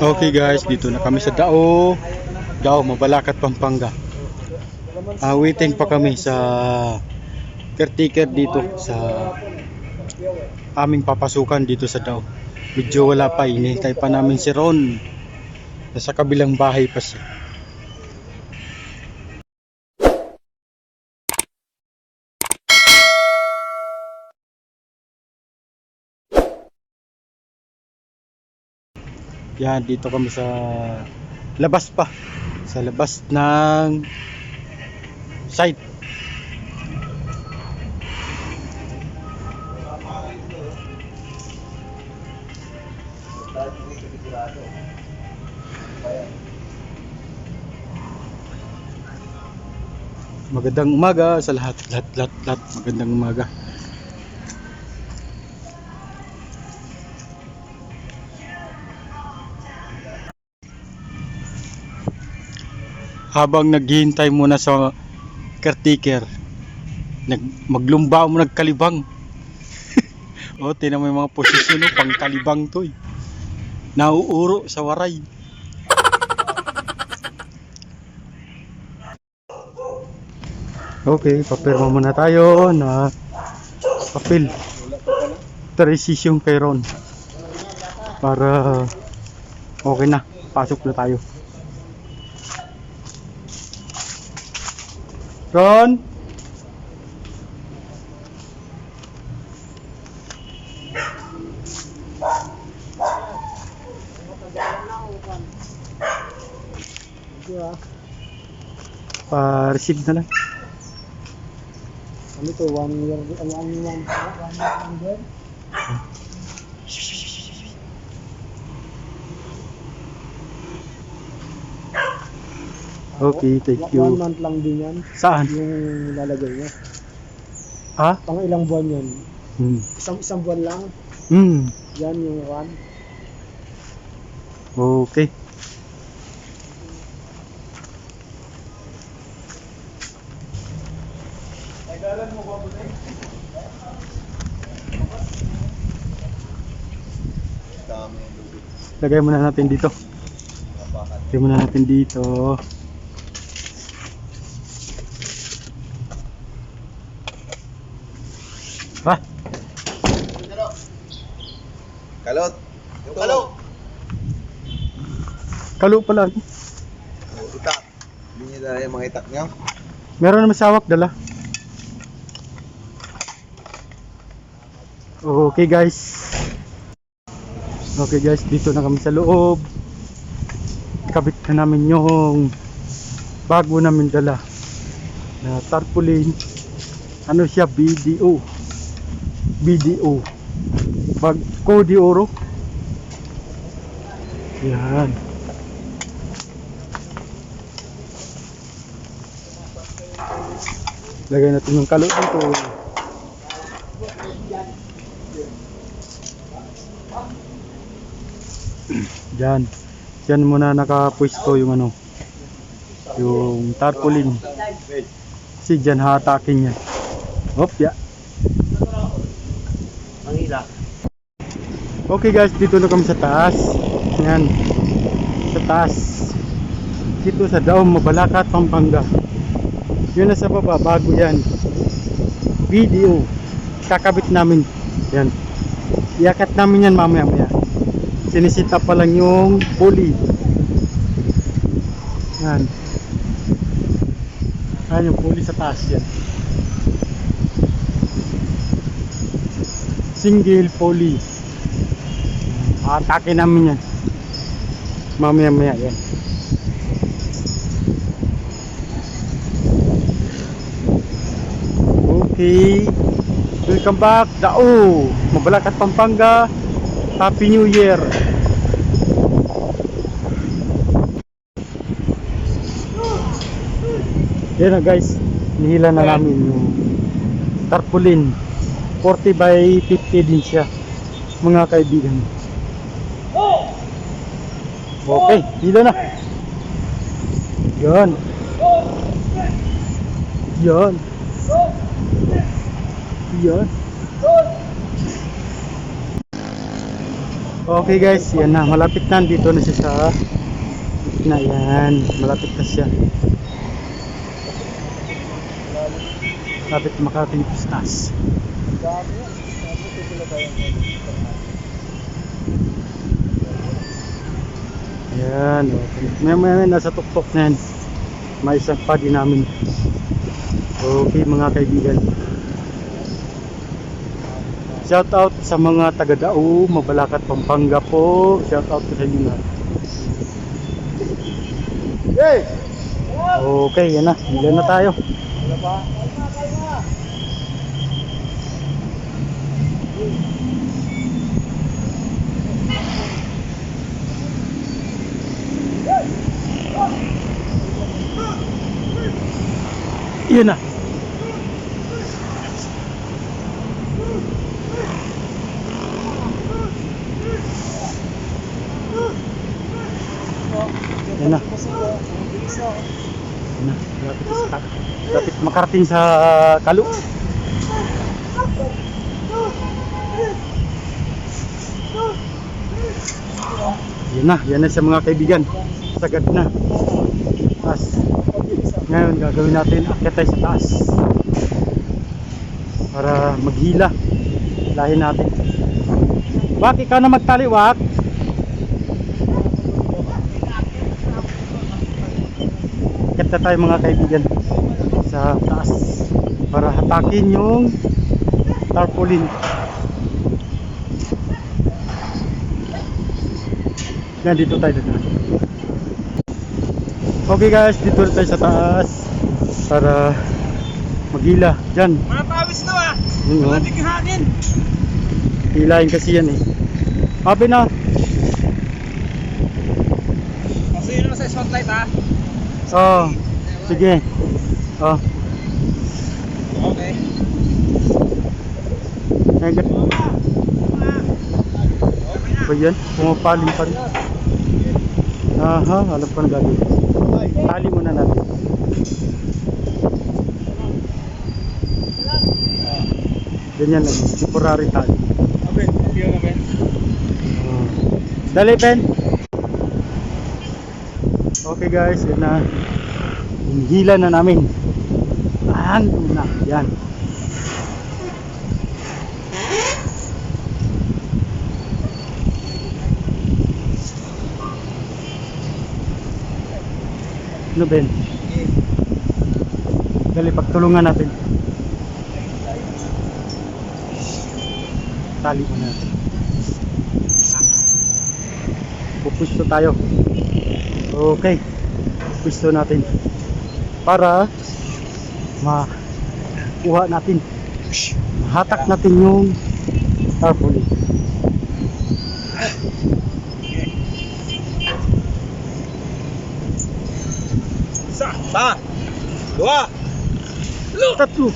Okay guys, dito na kami sa Dao. Dao, Mabalacat, Pampanga. Waiting pa kami sa caretaker dito sa aming papasukan dito sa Dao. Medyo wala pa, hinihintay pa namin si Ron. Nasa kabilang bahay pa siya. Yan, dito kami sa labas pa. Sa labas ng site. Magandang umaga sa lahat. Magandang umaga. Habang naghihintay muna sa caretaker, maglumba mo nagkalibang. O, tinan mo yung mga posisyon, pang kalibang to eh. Nauuro sa waray. Okay, papirma muna tayo na papel. Transition kay Ron. Para okay na, pasok na tayo. Ron? Pa-receive na lang. Ano to? 1 year, 1 year. Okay, thank 1 you. month lang din yan. Saan? Yung lalagay niya. Ha? Pang ilang buwan yan? Isang buwan lang. Yan yung run. Okay. Lagay muna natin dito. Lagay muna natin dito. Ha? Kalot. Yung kalot. Kalo pala. Itak. Hindi niyo dala yung mga itak niyo? Meron naman sawak dala. Okay guys. Okay guys, dito na kami sa loob. Kabit na namin yung bago namin dala na tarpaulin. Ano siya? BDO. Bag Cody Oro. Yan. Lagay natin yung kalo dito. Diyan. Diyan muna nakapwesto yung ano, yung tarpaulin. Kasi diyan hatakin niya. Hop, ya. Mangila. Okay guys, dito na kami sa taas. Yan. Sa taas. Dito sa Dao, Mabalacat, Pampanga. Yun na sa baba, bago yan. Video. Kakabit namin. Yan. Iakat namin yan mamaya. Sinisita pa lang yung pulley. Yan. Ayan yung pulley sa taas yan. Single pulley. Atake namin yan. Mamaya yan. Okay. Welcome back. Dao, Mabalacat, Pampanga. Happy New Year. Yan na guys. Nihila na namin yung tarpaulin. 40 by 50 din siya, mga kaibigan. Okay, hila na. Yan. Okay guys, yan na. Malapit na. Dito na siya sa gitna. Yan. Malapit na siya. Malapit makarating sa taas. Yan. Okay. May nasa tuktok na yan. May isang padi namin. Okay mga kaibigan. Shout out sa mga taga Dao, Mabalacat, Pampanga po. Shout out sa inyo na. Okay, yan na. Ilan na tayo. Yan na. Yan na. Yan na. Lapit makarating sa Kalo. Yan na sa mga kaibigan. Sagad na. Taas. Ngayon gagawin natin akyat tayo sa taas. Para maghila. Lahin natin. Wak, ikaw na magtali, Wak. Akyat na tayo mga kaibigan sa taas para hatakin yung tarpaulin. Yan, dito tayo dito. Okay guys, dito tayo sa taas para maghila. Diyan. Mga pawis to ah. Yun, oh. Malamig yung hangin. Hilahin kasi yan eh. Happy na. Kasi yun na sa spotlight ah. Oh, sige. Oh. Okay. Agad. Ba yan? Pumapalim pa rin. Aha, alam ko na gagawin. Tali muna natin. Ganyan lang, temporary tali. Okay, okay na Ben. Oh. Dali, Ben. Okay guys, yan na. Hila na namin. Ando na, yan. Ano Ben? Dali, pagtulungan natin. Tali mo natin. Pupusto tayo. Okay. Pupusto natin. Para makuha natin. Mahatak natin yung tarpaulin. Isa, dua, Tatlo.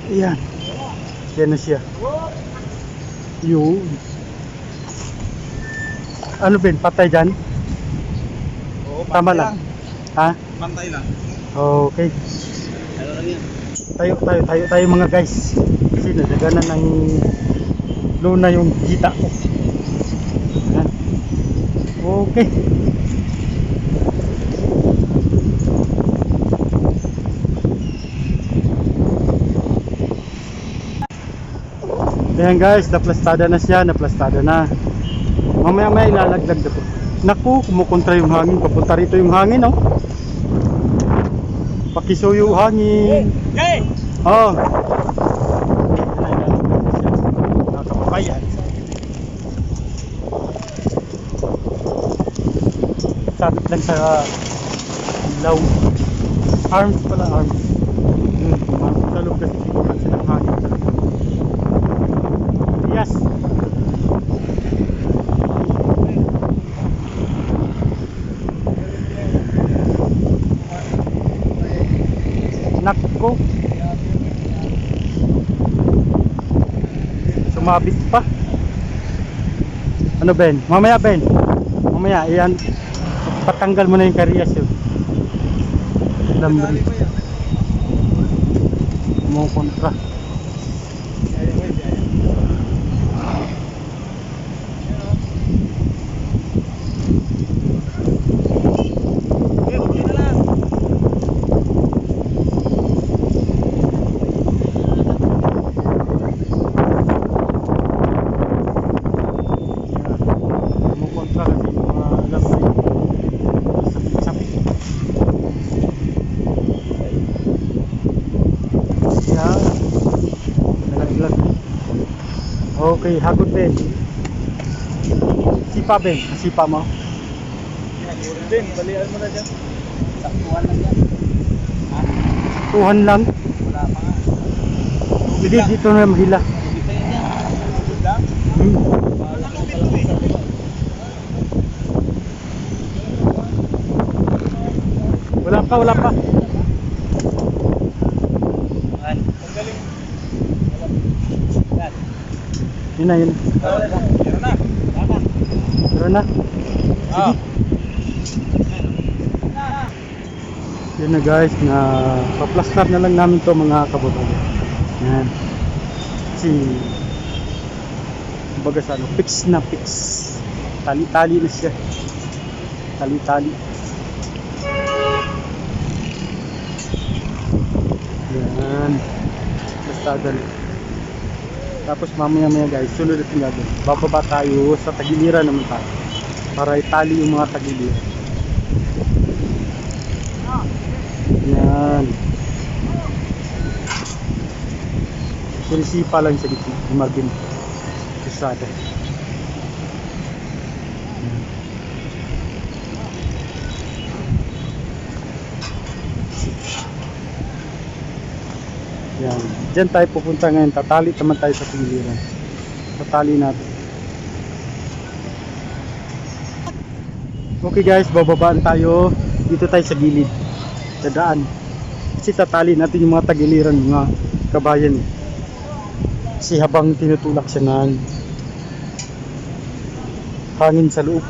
Ayan. Yan na siya. Yun. Ano Ben? Patay dyan? Oo, Tama lang. Ha? Pantay lang. Okay. Ano lang yan? Tayo mga guys. Kasi nadaganan ng luna yung hita ko. Ayan. Okay. Ayan guys, naplastada na siya, naplastada na. Mamaya ilalaglag na po. Naku, kumukontra yung hangin, papunta rito yung hangin, oh. Pakisuyo hangin. Yay! Oh. Nakapapayan. Sabit lang sa ilaw. Arms pala, arms. Pumasok sa loob kasi siguran sila ng hangin talaga. Yes. Nakko. Sumabit pa. Ano Ben? Mamaya Ben. Mamaya iyan. Patanggal mo na yung karyas yun. Lambre. Mo kontra. Okay, hagot din. Sipa Ben, sipa mo. Din, balian mo na dyan. Saktuhan lang yan. Tuhan lang. Wala pa nga. Hindi, dito na mahila. Dito yun yan. Tubig lang. Hmm. Wala pa, wala pa. Ang galing. Yan. Yun na, yun. Meron na. Tama. Meron na. Ah. Yun na guys, na pa-plaster na lang namin to mga kabutang. Yan. Kasi kumbaga sa ano, fix na fix. Tali-tali na siya. Tali-tali. Yan. Basta dali. Tapos mamaya guys, sunod natin gagawin. Bababa tayo sa tagiliran naman tayo. Para itali yung mga tagiliran. Yan. Sinisipa lang sa gitna. Imagine. Isada. Yan. Diyan tayo pupunta ngayon. Tatali naman tayo sa piliran. Tatali natin. Okay guys, bababaan tayo. Dito tayo sa gilid. Sa daan. Kasi tatali natin yung mga tagiliran, mga kabayan. Kasi habang tinutulak siya ng hangin sa loob.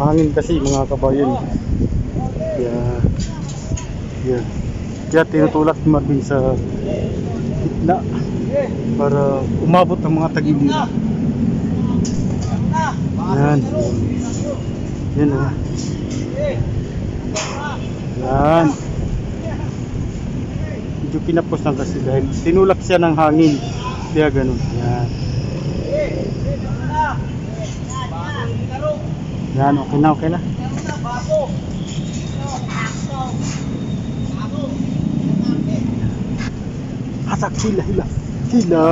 Hangin kasi mga kabayan. Kaya tinutulak natin sa gitna para umabot ang mga tagiliran. Yan. Yan o. Yan. Medyo pinapos lang kasi dahil tinulak siya ng hangin. Kaya ganun. Yan. Yan, okay na, okay na. Hatak sila, hila. Hila.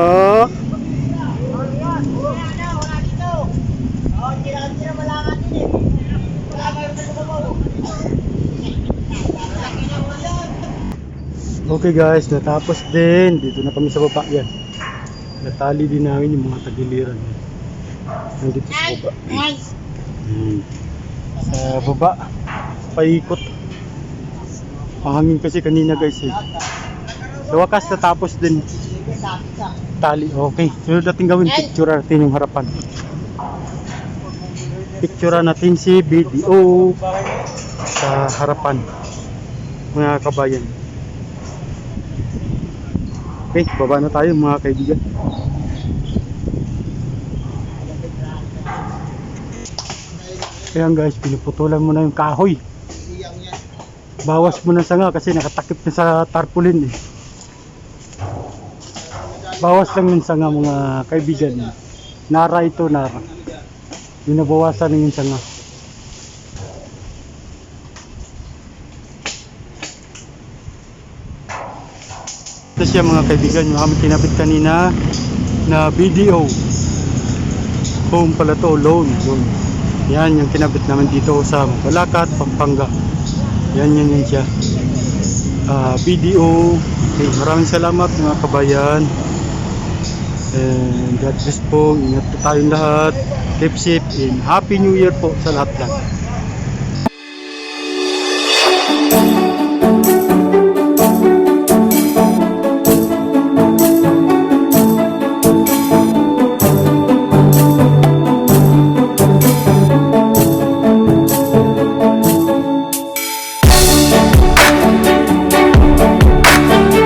Okay guys, natapos din. Dito na kami sa baba. Yan. Natali din namin yung mga tagiliran. Nandito sa baba. Sa baba. Paikot. Pahangin kasi kanina guys eh. Sa wakas natapos din. Tali. Okay. Sunod natin gawin. Picture natin yung harapan. Picture natin si BDO sa harapan. Mga kabayan. Okay, baba na tayo mga kaibigan. Ayan guys, pinuputulan mo na yung kahoy. Bawas mo na sanga kasi nakatakip na sa tarpaulin eh. Bawas lang yung sanga mga kaibigan. Nara ito, nara. Binabawasan ng yung sanga. Ito siya mga kaibigan, yung aming kinabit kanina na BDO home pala to, loan. Yan yung kinabit namin dito sa Balakat, Pampanga. Yan siya. BDO. Okay, maraming salamat mga kabayan. And God bless po. Ingat po tayong lahat. Keep safe and Happy New Year po sa lahat.